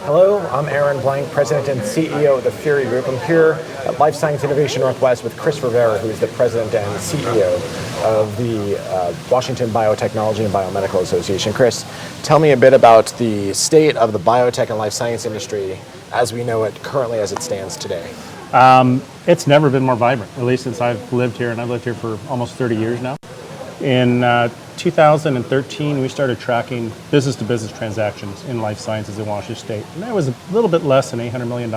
Hello, I'm Aaron Blank, President and CEO of the Fearey Group. I'm here at Life Science Innovation Northwest with Chris Rivera, who is the President and CEO of the Washington Biotechnology and Biomedical Association. Chris, tell me a bit about the state of the biotech and life science industry as we know it currently as it stands today. It's never been more vibrant, at least since I've lived here, and I've lived here for almost 30 years now. In 2013, we started tracking business-to-business transactions in life sciences in Washington State, and that was a little bit less than $800 million.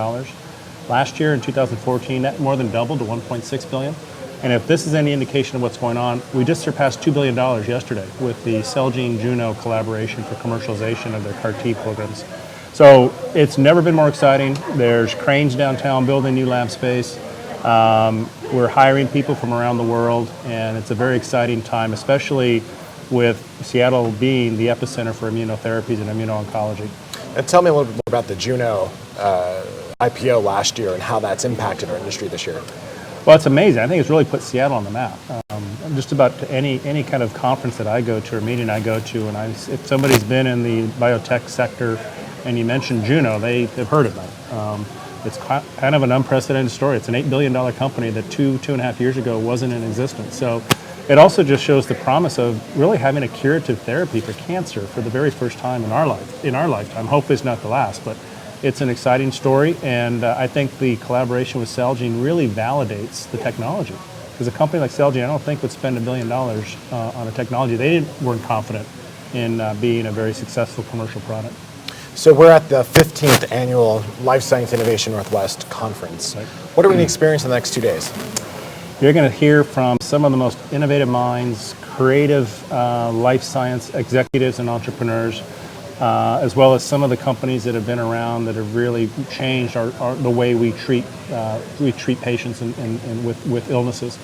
Last year, in 2014, that more than doubled to $1.6 billion. And if this is any indication of what's going on, we just surpassed $2 billion yesterday with the Celgene Juno collaboration for commercialization of their CAR-T programs. So it's never been more exciting. There's cranes downtown building new lab space. We're hiring people from around the world, and it's a very exciting time, especially with Seattle being the epicenter for immunotherapies and immuno-oncology. And tell me a little bit more about the Juno IPO last year and how that's impacted our industry this year. Well, it's amazing. I think it's really put Seattle on the map. Just about any kind of conference that I go to or meeting I go to, and if somebody's been in the biotech sector and you mention Juno, they've heard of it. It's kind of an unprecedented story. It's an $8 billion company that two and a half years ago wasn't in existence. So it also just shows the promise of really having a curative therapy for cancer for the very first time in our lifetime. Hopefully it's not the last, but it's an exciting story, and I think the collaboration with Celgene really validates the technology. Because a company like Celgene, I don't think would spend $1 billion on a technology they weren't confident in being a very successful commercial product. So we're at the 15th annual Life Science Innovation Northwest conference. Right. What are we going to experience in the next 2 days? You're going to hear from some of the most innovative minds, creative life science executives and entrepreneurs, as well as some of the companies that have been around that have really changed the way we treat patients and with illnesses.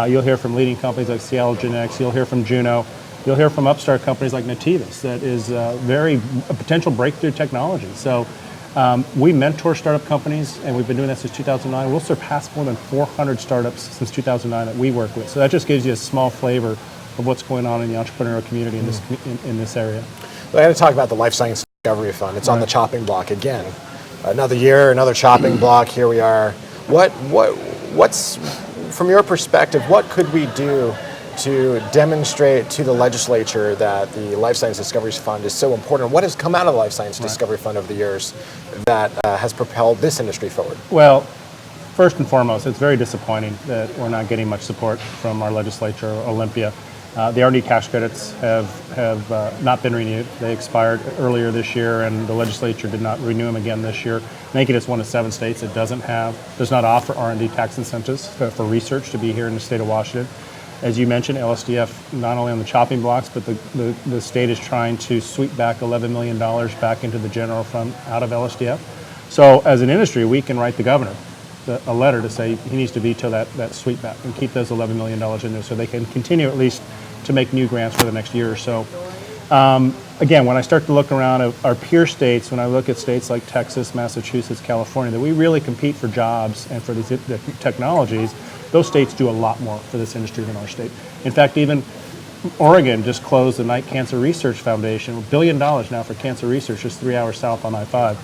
You'll hear from leading companies like Seattle Genetics. You'll hear from Juno. You'll hear from upstart companies like Nativus that is a potential breakthrough technology. So we mentor startup companies, and we've been doing that since 2009. We'll surpass more than 400 startups since 2009 that we work with. So that just gives you a small flavor of what's going on in the entrepreneurial community in this area. Well, I had to talk about the Life Science Discovery Fund. It's on the chopping block again. Another year, another chopping block. Here we are. What's from your perspective? What could we do to demonstrate to the legislature that the Life Science Discovery Fund is so important? What has come out of the Life Science Discovery Fund over the years that has propelled this industry forward? Well, first and foremost, it's very disappointing that we're not getting much support from our legislature or Olympia. The R&D tax credits have not been renewed. They expired earlier this year, and the legislature did not renew them again this year, making us one of 7 states that does not offer R&D tax incentives for research to be here in the state of Washington. As you mentioned, LSDF not only on the chopping blocks, but the state is trying to sweep back $11 million back into the general fund out of LSDF. So as an industry, we can write the governor a letter to say he needs to veto that sweep back and keep those $11 million in there so they can continue at least to make new grants for the next year or so. Again, when I start to look around our peer states, when I look at states like Texas, Massachusetts, California, that we really compete for jobs and for these technologies, those states do a lot more for this industry than our state. In fact, even Oregon just closed the Knight Cancer Research Foundation, $1 billion now for cancer research, just 3 hours south on I-5.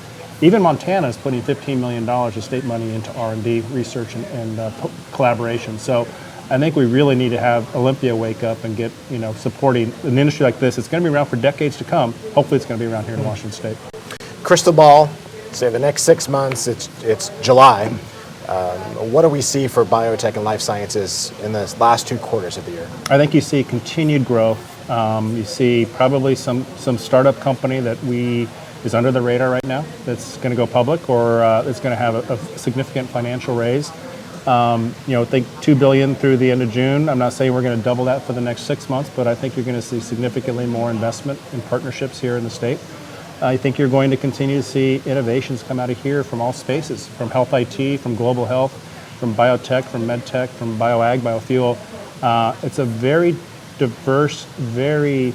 Even Montana is putting $15 million of state money into R&D research and collaboration. So I think we really need to have Olympia wake up and get, supporting an industry like this. It's going to be around for decades to come. Hopefully it's going to be around here in Washington State. Crystal ball, say the next 6 months, it's July. What do we see for biotech and life sciences in the last 2 quarters of the year? I think you see continued growth. You see probably some startup company that is under the radar right now that's going to go public or it's going to have a significant financial raise. Think $2 billion through the end of June. I'm not saying we're going to double that for the next 6 months, but I think you're going to see significantly more investment in partnerships here in the state. I think you're going to continue to see innovations come out of here from all spaces, from health IT, from global health, from biotech, from medtech, from bioag, biofuel. It's a very diverse, very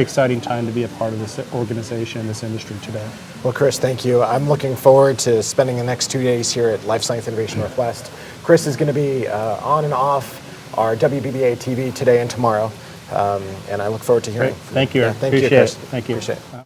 exciting time to be a part of this organization and this industry today. Well, Chris, thank you. I'm looking forward to spending the next 2 days here at Life Science Innovation Northwest. Chris is going to be on and off our WBBA TV today and tomorrow. And I look forward to hearing. Great. Thank you. Thank you, Chris. Thank you. Appreciate it.